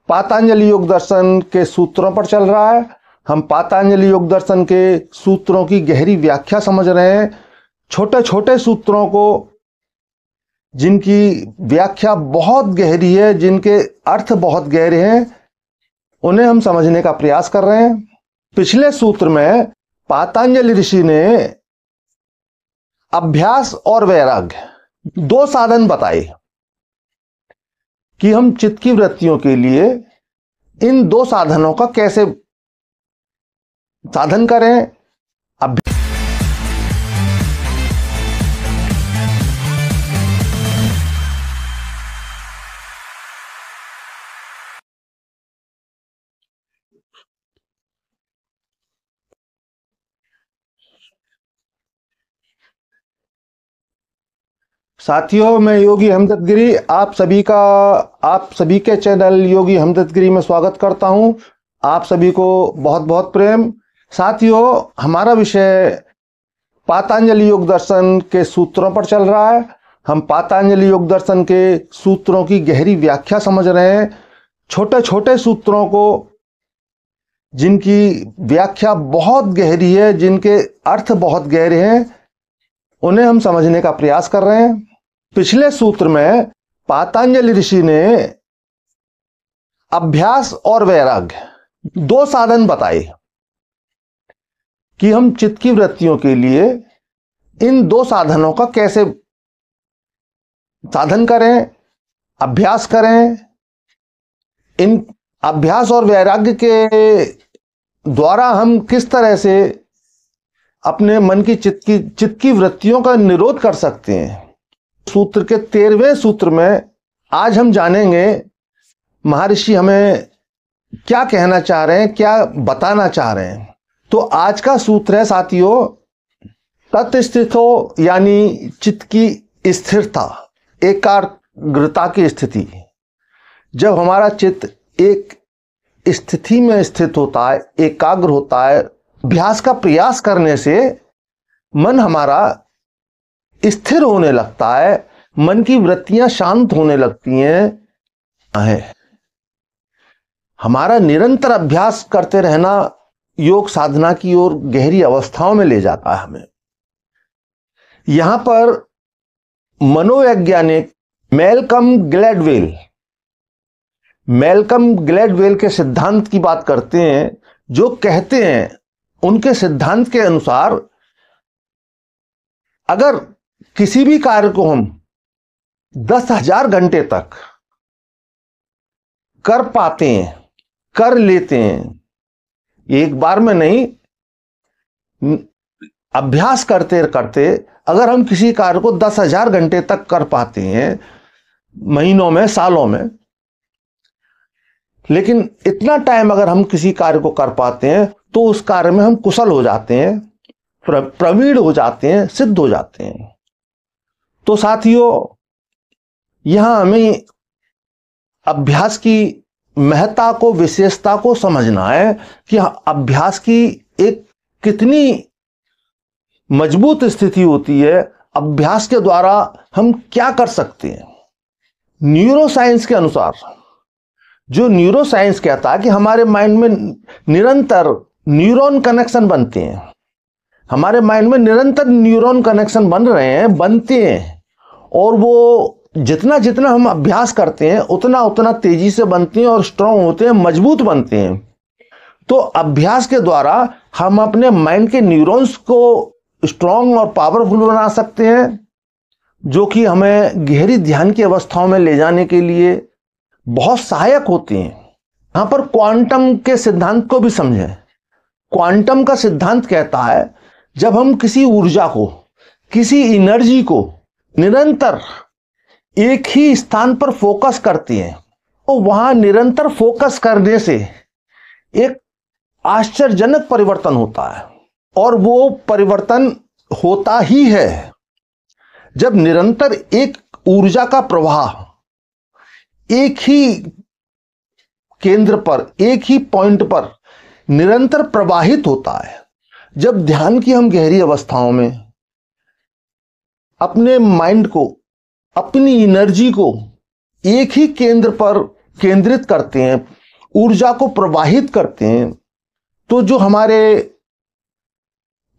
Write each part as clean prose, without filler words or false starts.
पातंजलि योग दर्शन के सूत्रों पर चल रहा है। हम पातंजलि योग दर्शन के सूत्रों की गहरी व्याख्या समझ रहे हैं। छोटे छोटे सूत्रों को, जिनकी व्याख्या बहुत गहरी है, जिनके अर्थ बहुत गहरे हैं, उन्हें हम समझने का प्रयास कर रहे हैं। पिछले सूत्र में पातंजलि ऋषि ने अभ्यास और वैराग्य दो साधन बताए कि हम चित्त की वृत्तियों के लिए इन दो साधनों का कैसे साधन करें। साथियों, मैं योगी हमदर्द गिरी आप सभी के चैनल योगी हमदर्द गिरी में स्वागत करता हूं। आप सभी को बहुत बहुत प्रेम। साथियों, हमारा विषय पातंजलि योग दर्शन के सूत्रों पर चल रहा है। हम पातंजलि योग दर्शन के सूत्रों की गहरी व्याख्या समझ रहे हैं। छोटे छोटे सूत्रों को, जिनकी व्याख्या बहुत गहरी है, जिनके अर्थ बहुत गहरे हैं, उन्हें हम समझने का प्रयास कर रहे हैं। पिछले सूत्र में पातंजलि ऋषि ने अभ्यास और वैराग्य दो साधन बताए कि हम चित्त की वृत्तियों के लिए इन दो साधनों का कैसे साधन करें, अभ्यास करें। इन अभ्यास और वैराग्य के द्वारा हम किस तरह से अपने मन की चित्त की वृत्तियों का निरोध कर सकते हैं। सूत्र के 13वें सूत्र में आज हम जानेंगे महर्षि हमें क्या कहना चाह रहे हैं, क्या बताना चाह रहे हैं। तो आज का सूत्र है साथियों, तत्स्थितो यानी चित्त की स्थिरता, एकाग्रता की स्थिति। जब हमारा चित्त एक स्थिति में स्थित होता है, एकाग्र होता है, अभ्यास का प्रयास करने से मन हमारा स्थिर होने लगता है, मन की वृत्तियां शांत होने लगती हैं। हमारा निरंतर अभ्यास करते रहना योग साधना की ओर गहरी अवस्थाओं में ले जाता है हमें। यहां पर मनोवैज्ञानिक मैल्कम ग्लैडवेल के सिद्धांत की बात करते हैं, जो कहते हैं, उनके सिद्धांत के अनुसार अगर किसी भी कार्य को हम 10,000 घंटे तक कर पाते हैं, कर लेते हैं, एक बार में नहीं, अभ्यास करते करते अगर हम किसी कार्य को 10,000 घंटे तक कर पाते हैं, महीनों में, सालों में, लेकिन इतना टाइम अगर हम किसी कार्य को कर पाते हैं तो उस कार्य में हम कुशल हो जाते हैं, प्रवीण हो जाते हैं, सिद्ध हो जाते हैं। तो साथियों, यहां हमें अभ्यास की महत्ता को, विशेषता को समझना है कि अभ्यास की एक कितनी मजबूत स्थिति होती है। अभ्यास के द्वारा हम क्या कर सकते हैं। न्यूरोसाइंस के अनुसार, जो न्यूरोसाइंस कहता है कि हमारे माइंड में निरंतर न्यूरॉन कनेक्शन बनते हैं, हमारे माइंड में निरंतर न्यूरॉन कनेक्शन बन रहे हैं, बनते हैं, और वो जितना जितना हम अभ्यास करते हैं उतना उतना तेजी से बनते हैं और स्ट्रांग होते हैं, मजबूत बनते हैं। तो अभ्यास के द्वारा हम अपने माइंड के न्यूरॉन्स को स्ट्रांग और पावरफुल बना सकते हैं, जो कि हमें गहरी ध्यान की अवस्थाओं में ले जाने के लिए बहुत सहायक होते हैं। यहां पर क्वांटम के सिद्धांत को भी समझें। क्वांटम का सिद्धांत कहता है, जब हम किसी ऊर्जा को, किसी एनर्जी को निरंतर एक ही स्थान पर फोकस करते हैं, तो वहां निरंतर फोकस करने से एक आश्चर्यजनक परिवर्तन होता है। और वो परिवर्तन होता ही है जब निरंतर एक ऊर्जा का प्रवाह एक ही केंद्र पर, एक ही पॉइंट पर निरंतर प्रवाहित होता है। जब ध्यान की हम गहरी अवस्थाओं में अपने माइंड को, अपनी एनर्जी को एक ही केंद्र पर केंद्रित करते हैं, ऊर्जा को प्रवाहित करते हैं, तो जो हमारे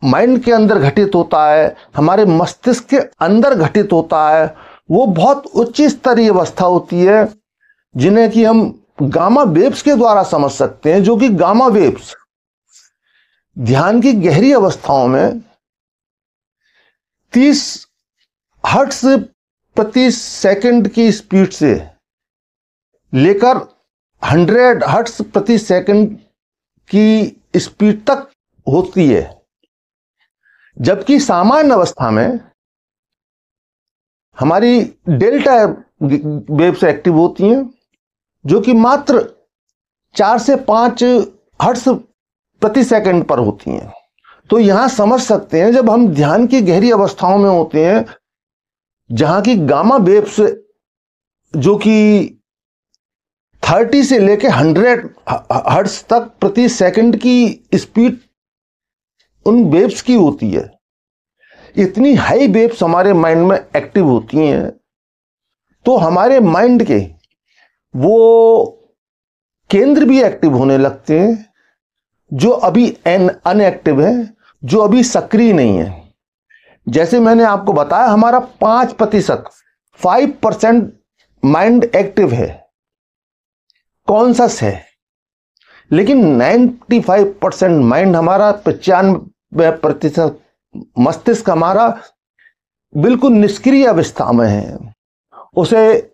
माइंड के अंदर घटित होता है, हमारे मस्तिष्क के अंदर घटित होता है, वो बहुत उच्च स्तरीय अवस्था होती है, जिन्हें कि हम गामा वेव्स के द्वारा समझ सकते हैं। जो कि गामा वेव्स ध्यान की गहरी अवस्थाओं में 30 हर्ट्ज प्रति सेकंड की स्पीड से लेकर 100 हर्ट्ज प्रति सेकंड की स्पीड तक होती है, जबकि सामान्य अवस्था में हमारी डेल्टा वेव्स एक्टिव होती हैं, जो कि मात्र 4 से 5 हर्ट्ज प्रति सेकंड पर होती हैं। तो यहां समझ सकते हैं, जब हम ध्यान की गहरी अवस्थाओं में होते हैं, जहां की गामा वेव्स जो कि 30 से लेकर 100 हर्ट्ज तक प्रति सेकंड की स्पीड उन वेव्स की होती है, इतनी हाई वेव्स हमारे माइंड में एक्टिव होती हैं, तो हमारे माइंड के वो केंद्र भी एक्टिव होने लगते हैं, जो अभी अनएक्टिव है, जो अभी सक्रिय नहीं है। जैसे मैंने आपको बताया, हमारा 5% 5% माइंड एक्टिव है, कॉन्शस है, लेकिन 95% माइंड हमारा, 95% मस्तिष्क हमारा बिल्कुल निष्क्रिय अवस्था में है। उसे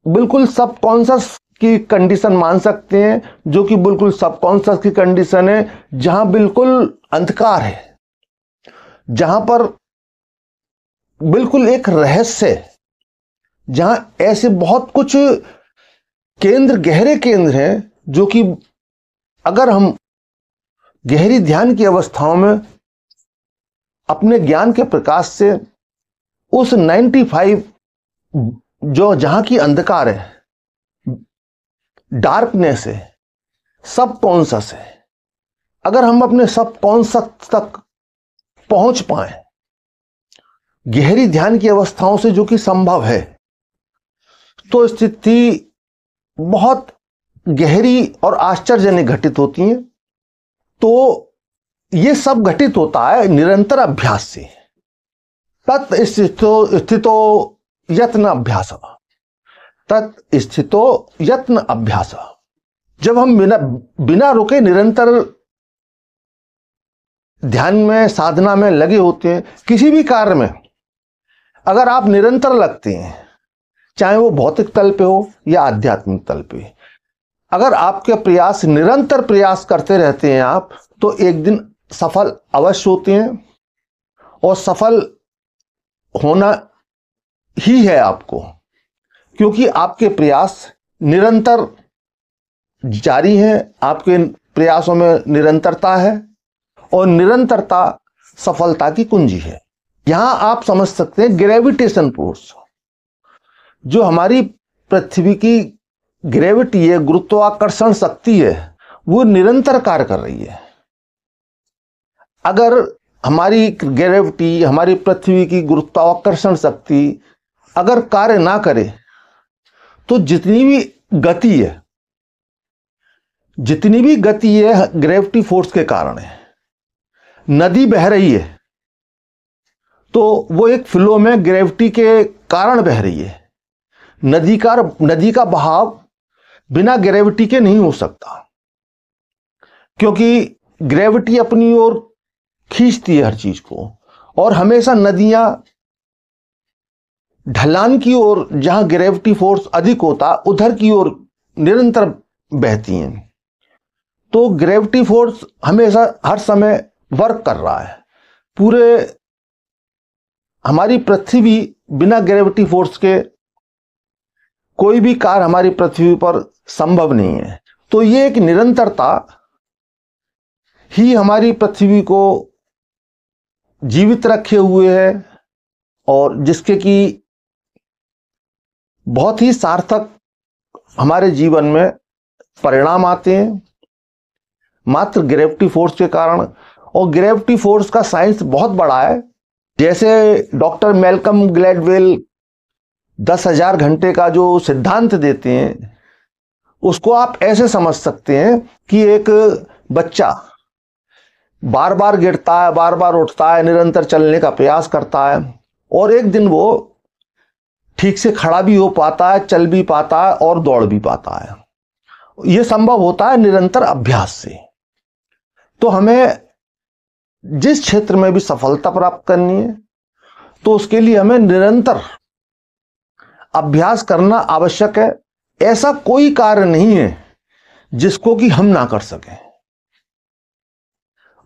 बिल्कुल सबकॉन्शस की कंडीशन मान सकते हैं, जो कि बिल्कुल सबकॉन्शस की कंडीशन है, जहां बिल्कुल अंधकार है, जहां पर बिल्कुल एक रहस्य है, जहां ऐसे बहुत कुछ केंद्र, गहरे केंद्र हैं, जो कि अगर हम गहरी ध्यान की अवस्थाओं में अपने ज्ञान के प्रकाश से उस 95 जो जहां की अंधकार है, डार्कनेस है, सबकॉन्शस है, अगर हम अपने सबकॉन्शस तक पहुंच पाए गहरी ध्यान की अवस्थाओं से, जो कि संभव है, तो स्थिति बहुत गहरी और आश्चर्यजनक घटित होती हैं। तो ये सब घटित होता है निरंतर अभ्यास से। तत् स्थितो यत्न अभ्यास, तत् स्थितो यत्न अभ्यास। जब हम बिना रुके निरंतर ध्यान में, साधना में लगे होते हैं, किसी भी कार्य में अगर आप निरंतर लगते हैं, चाहे वो भौतिक तल पे हो या आध्यात्मिक तल पे, अगर आपके प्रयास, निरंतर प्रयास करते रहते हैं आप, तो एक दिन सफल अवश्य होते हैं, और सफल होना ही है आपको, क्योंकि आपके प्रयास निरंतर जारी है, आपके प्रयासों में निरंतरता है, और निरंतरता सफलता की कुंजी है। यहां आप समझ सकते हैं ग्रेविटेशन फोर्स, जो हमारी पृथ्वी की ग्रेविटी है, गुरुत्वाकर्षण शक्ति है, वो निरंतर कार्य कर रही है। अगर हमारी ग्रेविटी, हमारी पृथ्वी की गुरुत्वाकर्षण शक्ति अगर कार्य ना करे, तो जितनी भी गति है ग्रेविटी फोर्स के कारण है। नदी बह रही है, तो वो एक फ्लो में ग्रेविटी के कारण बह रही है। नदी का बहाव बिना ग्रेविटी के नहीं हो सकता, क्योंकि ग्रेविटी अपनी ओर खींचती है हर चीज को, और हमेशा नदियां ढलान की ओर, जहां ग्रेविटी फोर्स अधिक होता, उधर की ओर निरंतर बहती हैं। तो ग्रेविटी फोर्स हमेशा, हर समय वर्क कर रहा है। पूरे हमारी पृथ्वी बिना ग्रेविटी फोर्स के कोई भी कार्य हमारी पृथ्वी पर संभव नहीं है। तो ये एक निरंतरता ही हमारी पृथ्वी को जीवित रखे हुए है, और जिसके कि बहुत ही सार्थक हमारे जीवन में परिणाम आते हैं, मात्र ग्रेविटी फोर्स के कारण। और ग्रेविटी फोर्स का साइंस बहुत बड़ा है। जैसे डॉक्टर मैल्कम ग्लैडवेल 10,000 घंटे का जो सिद्धांत देते हैं, उसको आप ऐसे समझ सकते हैं कि एक बच्चा बार बार गिरता है, बार बार उठता है, निरंतर चलने का प्रयास करता है, और एक दिन वो ठीक से खड़ा भी हो पाता है, चल भी पाता है और दौड़ भी पाता है। यह संभव होता है निरंतर अभ्यास से। तो हमें जिस क्षेत्र में भी सफलता प्राप्त करनी है तो उसके लिए हमें निरंतर अभ्यास करना आवश्यक है। ऐसा कोई कार्य नहीं है जिसको कि हम ना कर सकें।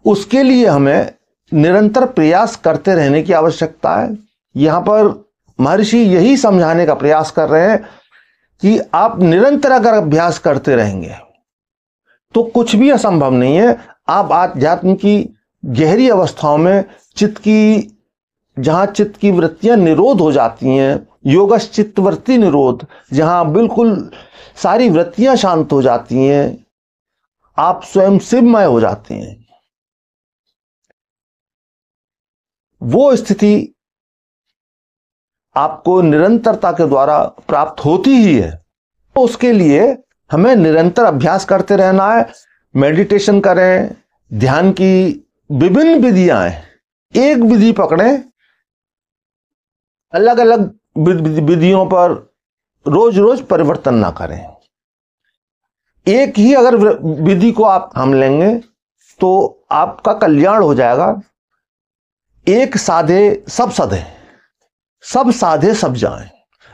उसके लिए हमें निरंतर प्रयास करते रहने की आवश्यकता है। यहां पर महर्षि यही समझाने का प्रयास कर रहे हैं कि आप निरंतर अगर अभ्यास करते रहेंगे तो कुछ भी असंभव नहीं है। आप आध्यात्म की गहरी अवस्थाओं में जहां चित्त की वृत्तियां निरोध हो जाती हैं, योगश चित्त वृत्ति निरोध, जहां बिल्कुल सारी वृत्तियां शांत हो जाती हैं, आप स्वयं शिवमय हो जाते हैं। वो स्थिति आपको निरंतरता के द्वारा प्राप्त होती ही है। तो उसके लिए हमें निरंतर अभ्यास करते रहना है। मेडिटेशन करें, ध्यान की विभिन्न विधियां हैं, एक विधि पकड़ें, अलग अलग विधियों पर रोज रोज परिवर्तन ना करें। एक ही अगर विधि को आप हम लेंगे तो आपका कल्याण हो जाएगा। एक साधे सब सधे, सब साधे सब जाएं।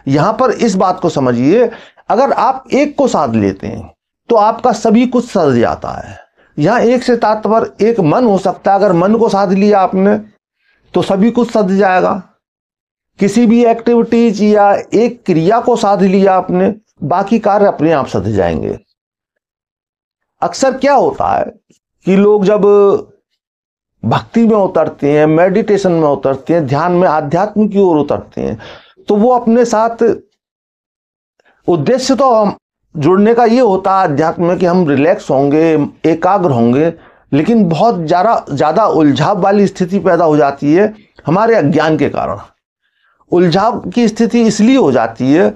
यहां पर इस बात को समझिए, अगर आप एक को साध लेते हैं तो आपका सभी कुछ सध जाता है। यहां एक से तात्पर्य एक मन हो सकता है। अगर मन को साध लिया आपने तो सभी कुछ सध जाएगा। किसी भी एक्टिविटीज या एक क्रिया को साध लिया आपने, बाकी कार्य अपने आप सध जाएंगे। अक्सर क्या होता है कि लोग जब भक्ति में उतरते हैं, मेडिटेशन में उतरते हैं, ध्यान में आध्यात्म की ओर उतरते हैं, तो वो अपने साथ उद्देश्य तो जुड़ने का ये होता है अध्यात्म में कि हम रिलैक्स होंगे, एकाग्र होंगे, लेकिन बहुत ज्यादा उलझाव वाली स्थिति पैदा हो जाती है हमारे अज्ञान के कारण। उलझाव की स्थिति इसलिए हो जाती है,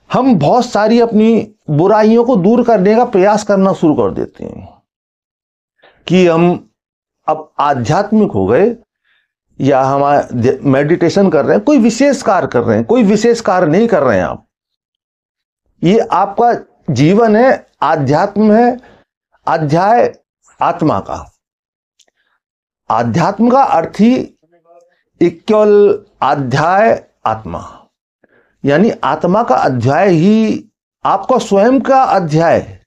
हम बहुत सारी अपनी बुराइयों को दूर करने का प्रयास करना शुरू कर देते हैं कि हम अब आध्यात्मिक हो गए या हमारे मेडिटेशन कर रहे हैं, कोई विशेष कार्य कर रहे हैं। कोई विशेष कार्य नहीं कर रहे हैं आप। ये आपका जीवन है, आध्यात्म है, अध्याय आत्मा का। आध्यात्म का अर्थ ही केवल अध्याय आत्मा, यानी आत्मा का अध्याय ही आपका स्वयं का अध्याय,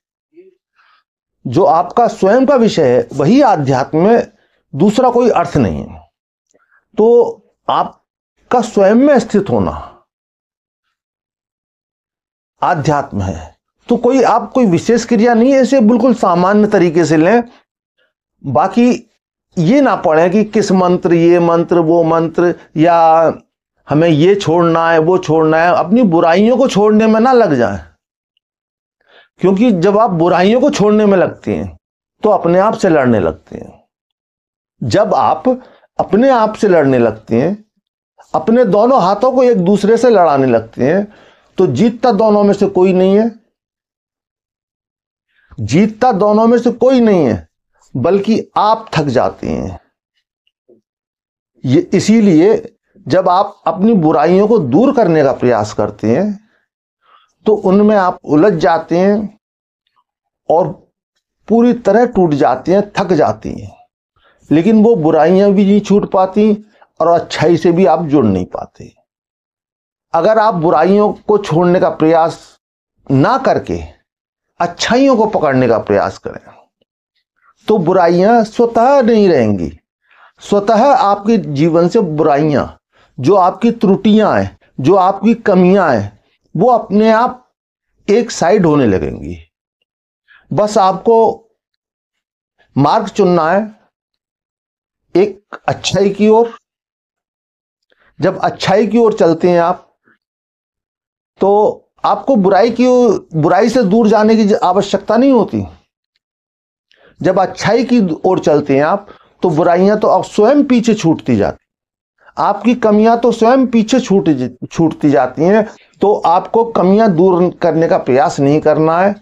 जो आपका स्वयं का विषय है वही आध्यात्म में, दूसरा कोई अर्थ नहीं है। तो आपका स्वयं में स्थित होना आध्यात्म है। तो कोई विशेष क्रिया नहीं है, इसे बिल्कुल सामान्य तरीके से लें। बाकी ये ना पढ़ें कि किस मंत्र, ये मंत्र, वो मंत्र, या हमें ये छोड़ना है, वो छोड़ना है। अपनी बुराइयों को छोड़ने में ना लग जाएं, क्योंकि जब आप बुराइयों को छोड़ने में लगते हैं तो अपने आप से लड़ने लगते हैं। जब आप अपने आप से लड़ने लगते हैं, अपने दोनों हाथों को एक दूसरे से लड़ाने लगते हैं, तो जीतता दोनों में से कोई नहीं है। जीतता दोनों में से कोई नहीं है, बल्कि आप थक जाते हैं। ये इसीलिए जब आप अपनी बुराइयों को दूर करने का प्रयास करते हैं तो उनमें आप उलझ जाते हैं और पूरी तरह टूट जाते हैं, थक जाती हैं। लेकिन वो बुराइयां भी नहीं छूट पाती और अच्छाई से भी आप जुड़ नहीं पाते। अगर आप बुराइयों को छोड़ने का प्रयास ना करके अच्छाइयों को पकड़ने का प्रयास करें तो बुराइयां स्वतः नहीं रहेंगी। स्वतः आपके जीवन से बुराइयां, जो आपकी त्रुटियां हैं, जो आपकी कमियां हैं, वो अपने आप एक साइड होने लगेंगी। बस आपको मार्ग चुनना है एक अच्छाई की ओर। जब अच्छाई की ओर चलते हैं आप, तो आपको बुराई से दूर जाने की आवश्यकता नहीं होती। जब अच्छाई की ओर चलते हैं आप, तो बुराइयां तो अब स्वयं पीछे छूटती जाती, आपकी कमियां तो स्वयं पीछे छूटती जाती हैं। तो आपको कमियां दूर करने का प्रयास नहीं करना है,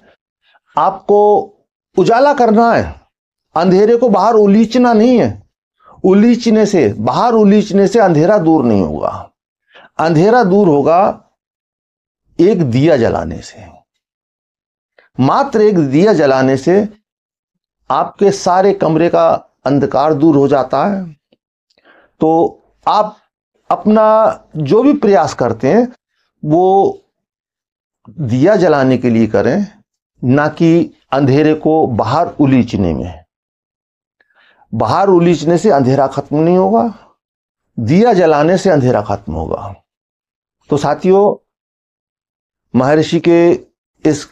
आपको उजाला करना है, अंधेरे को बाहर उलीचना नहीं है। बाहर उलीचने से अंधेरा दूर नहीं होगा। अंधेरा दूर होगा एक दिया जलाने से। मात्र एक दिया जलाने से आपके सारे कमरे का अंधकार दूर हो जाता है। तो आप अपना जो भी प्रयास करते हैं वो दिया जलाने के लिए करें, ना कि अंधेरे को बाहर उलीचने में। बाहर उलीचने से अंधेरा खत्म नहीं होगा, दिया जलाने से अंधेरा खत्म होगा। तो साथियों, महर्षि के इस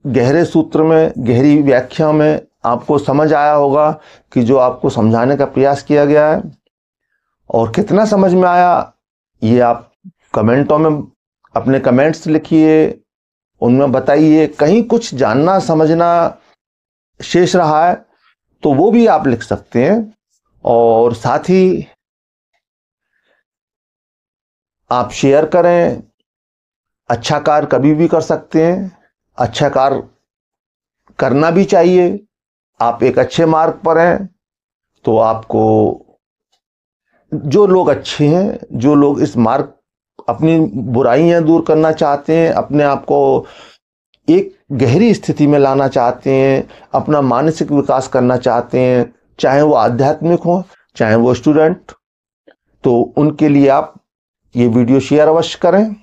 गहरे सूत्र में, गहरी व्याख्या में आपको समझ आया होगा कि जो आपको समझाने का प्रयास किया गया है, और कितना समझ में आया ये आप कमेंटों में अपने कमेंट्स लिखिए, उनमें बताइए। कहीं कुछ जानना समझना शेष रहा है तो वो भी आप लिख सकते हैं। और साथ ही आप शेयर करें। अच्छा कार्य कभी भी कर सकते हैं, अच्छा कार्य करना भी चाहिए। आप एक अच्छे मार्ग पर हैं तो आपको, जो लोग अच्छे हैं, जो लोग इस मार्ग, अपनी बुराइयां दूर करना चाहते हैं, अपने आप को एक गहरी स्थिति में लाना चाहते हैं, अपना मानसिक विकास करना चाहते हैं, चाहे वो आध्यात्मिक हो चाहे वो स्टूडेंट, तो उनके लिए आप ये वीडियो शेयर अवश्य करें।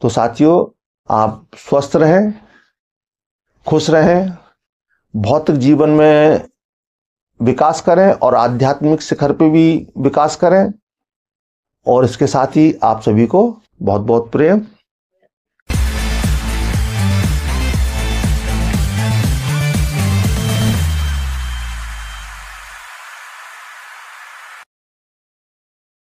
तो साथियों, आप स्वस्थ रहें, खुश रहें, भौतिक जीवन में विकास करें और आध्यात्मिक शिखर पे भी विकास करें। और इसके साथ ही आप सभी को बहुत बहुत प्रेम।